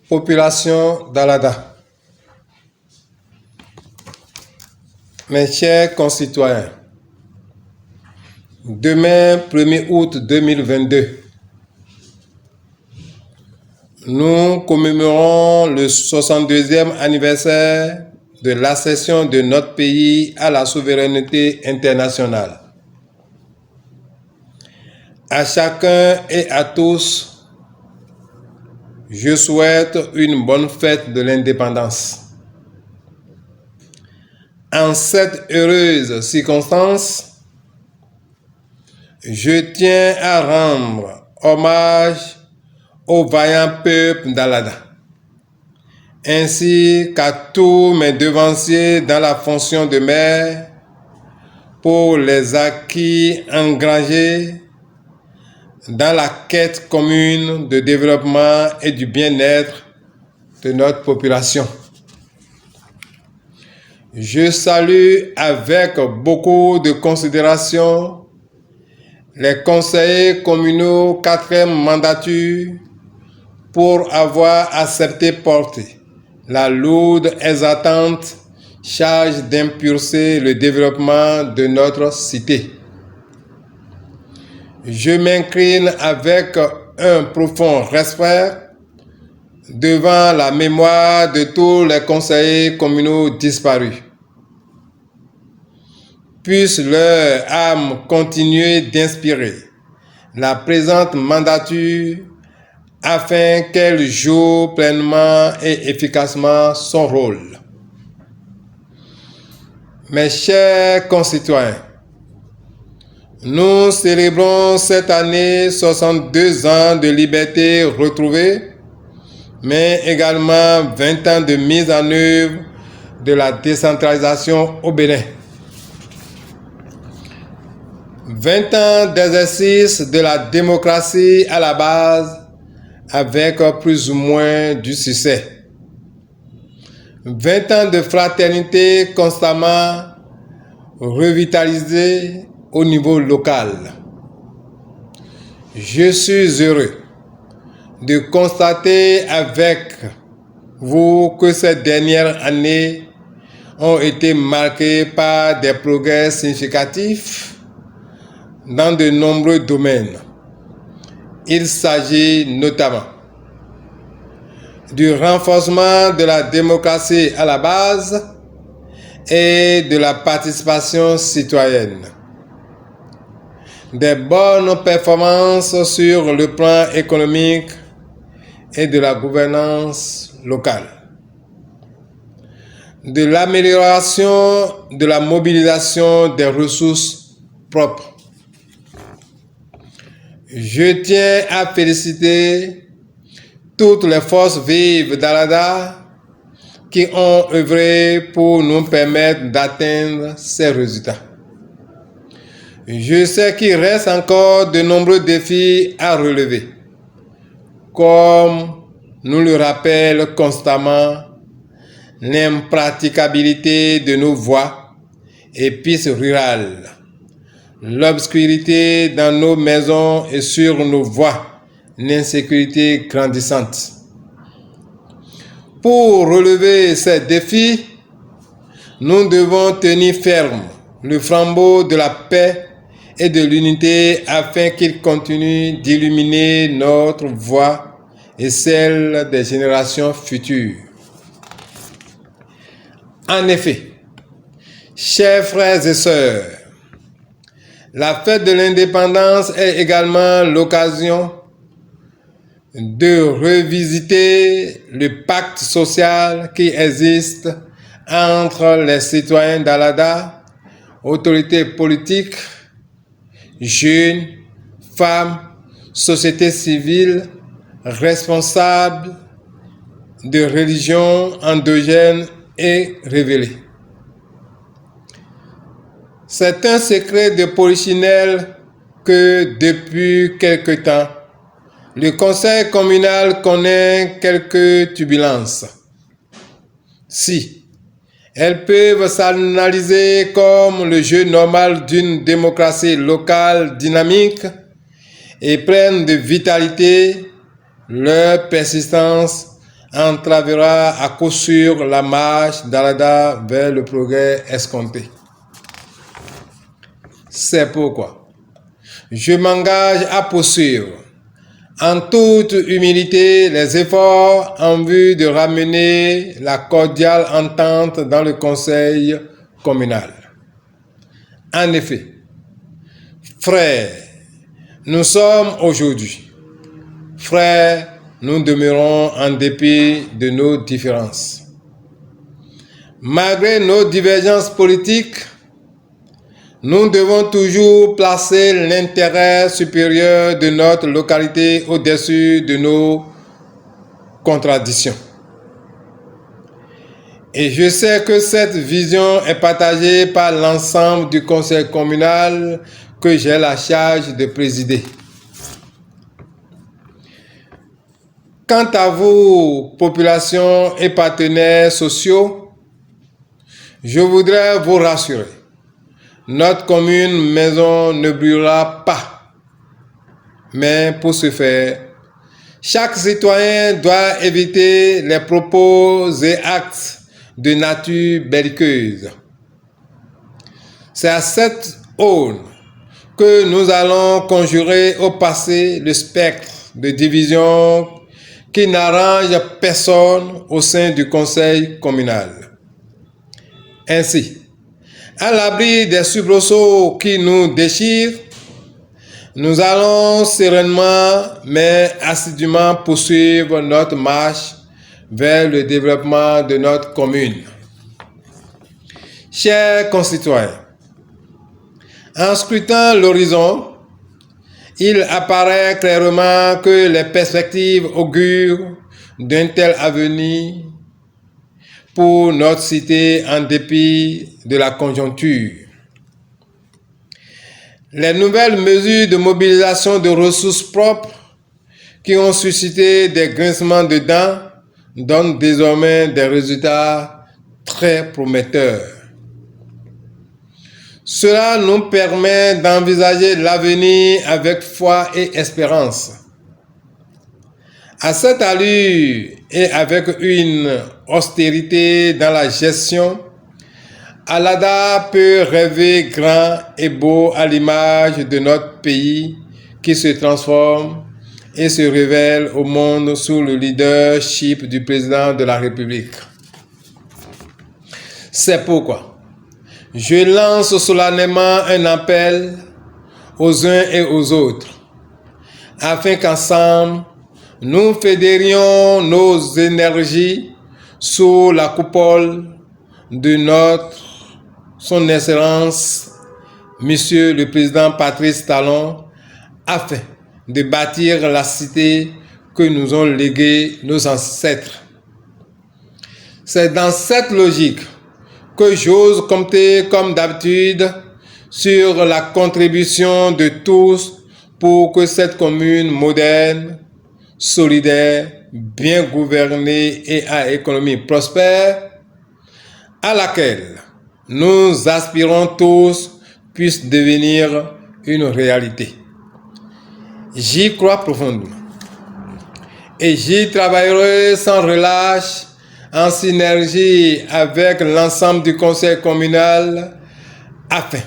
Population d'Alada. Mes chers concitoyens, demain 1er août 2022, nous commémorons le 62e anniversaire de l'accession de notre pays à la souveraineté internationale. À chacun et à tous, je souhaite une bonne fête de l'indépendance. En cette heureuse circonstance, je tiens à rendre hommage au vaillant peuple d'Alada, ainsi qu'à tous mes devanciers dans la fonction de maire pour les acquis engrangés dans la quête commune de développement et du bien-être de notre population. Je salue avec beaucoup de considération les conseillers communaux 4e mandature pour avoir accepté porter la lourde et exaltante charge d'impulser le développement de notre cité. Je m'incline avec un profond respect devant la mémoire de tous les conseillers communaux disparus. Puisse leur âme continuer d'inspirer la présente mandature afin qu'elle joue pleinement et efficacement son rôle. Mes chers concitoyens, nous célébrons cette année 62 ans de liberté retrouvée, mais également 20 ans de mise en œuvre de la décentralisation au Bénin. 20 ans d'exercice de la démocratie à la base avec plus ou moins du succès. 20 ans de fraternité constamment revitalisée au niveau local. Je suis heureux de constater avec vous que ces dernières années ont été marquées par des progrès significatifs dans de nombreux domaines. Il s'agit notamment du renforcement de la démocratie à la base et de la participation citoyenne, des bonnes performances sur le plan économique et de la gouvernance locale, de l'amélioration de la mobilisation des ressources propres. Je tiens à féliciter toutes les forces vives d'Alada qui ont œuvré pour nous permettre d'atteindre ces résultats. Je sais qu'il reste encore de nombreux défis à relever, comme nous le rappelle constamment l'impraticabilité de nos voies et pistes rurales, l'obscurité dans nos maisons et sur nos voies, l'insécurité grandissante. Pour relever ces défis, nous devons tenir ferme le flambeau de la paix et de l'unité afin qu'il continue d'illuminer notre voie et celle des générations futures. En effet, chers frères et sœurs, la fête de l'indépendance est également l'occasion de revisiter le pacte social qui existe entre les citoyens d'Alada, autorités politiques, jeunes, femmes, société civile, responsables de religions endogènes et révélées. C'est un secret de polichinelle que depuis quelque temps, le conseil communal connaît quelques turbulences. Si elles peuvent s'analyser comme le jeu normal d'une démocratie locale dynamique et pleine de vitalité, leur persistance entravera à coup sûr la marche d'Alada vers le progrès escompté. C'est pourquoi je m'engage à poursuivre en toute humilité les efforts en vue de ramener la cordiale entente dans le conseil communal. En effet, frères, nous sommes aujourd'hui. Frères, nous demeurons en dépit de nos différences. Malgré nos divergences politiques, nous devons toujours placer l'intérêt supérieur de notre localité au-dessus de nos contradictions. Et je sais que cette vision est partagée par l'ensemble du conseil communal que j'ai la charge de présider. Quant à vous, populations et partenaires sociaux, je voudrais vous rassurer. Notre commune maison ne brûlera pas. Mais pour ce faire, chaque citoyen doit éviter les propos et actes de nature belliqueuse. C'est à cette aune que nous allons conjurer au passé le spectre de division qui n'arrange personne au sein du conseil communal. Ainsi, à l'abri des soubresauts qui nous déchirent, nous allons sereinement mais assidûment poursuivre notre marche vers le développement de notre commune. Chers concitoyens, en scrutant l'horizon, il apparaît clairement que les perspectives augurent d'un tel avenir pour notre cité en dépit de la conjoncture. Les nouvelles mesures de mobilisation de ressources propres qui ont suscité des grincements de dents donnent désormais des résultats très prometteurs. Cela nous permet d'envisager l'avenir avec foi et espérance. À cette allure et avec une austérité dans la gestion, Alada peut rêver grand et beau à l'image de notre pays qui se transforme et se révèle au monde sous le leadership du président de la République. C'est pourquoi je lance solennellement un appel aux uns et aux autres, afin qu'ensemble, nous fédérions nos énergies sous la coupole de son Excellence, Monsieur le Président Patrice Talon, afin de bâtir la cité que nous ont léguée nos ancêtres. C'est dans cette logique que j'ose compter comme d'habitude sur la contribution de tous pour que cette commune moderne, solidaire, bien gouvernée et à économie prospère, à laquelle nous aspirons tous, puisse devenir une réalité. J'y crois profondément et j'y travaillerai sans relâche en synergie avec l'ensemble du conseil communal afin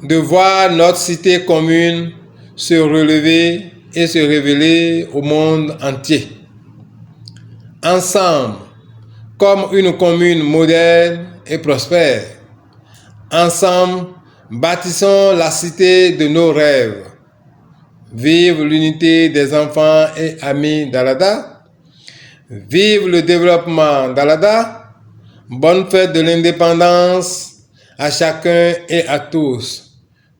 de voir notre cité commune se relever et se révéler au monde entier. Ensemble, comme une commune moderne et prospère, ensemble, bâtissons la cité de nos rêves. Vive l'unité des enfants et amis d'Alada. Vive le développement d'Alada. Bonne fête de l'indépendance à chacun et à tous.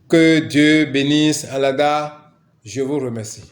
Que Dieu bénisse Alada. Je vous remercie.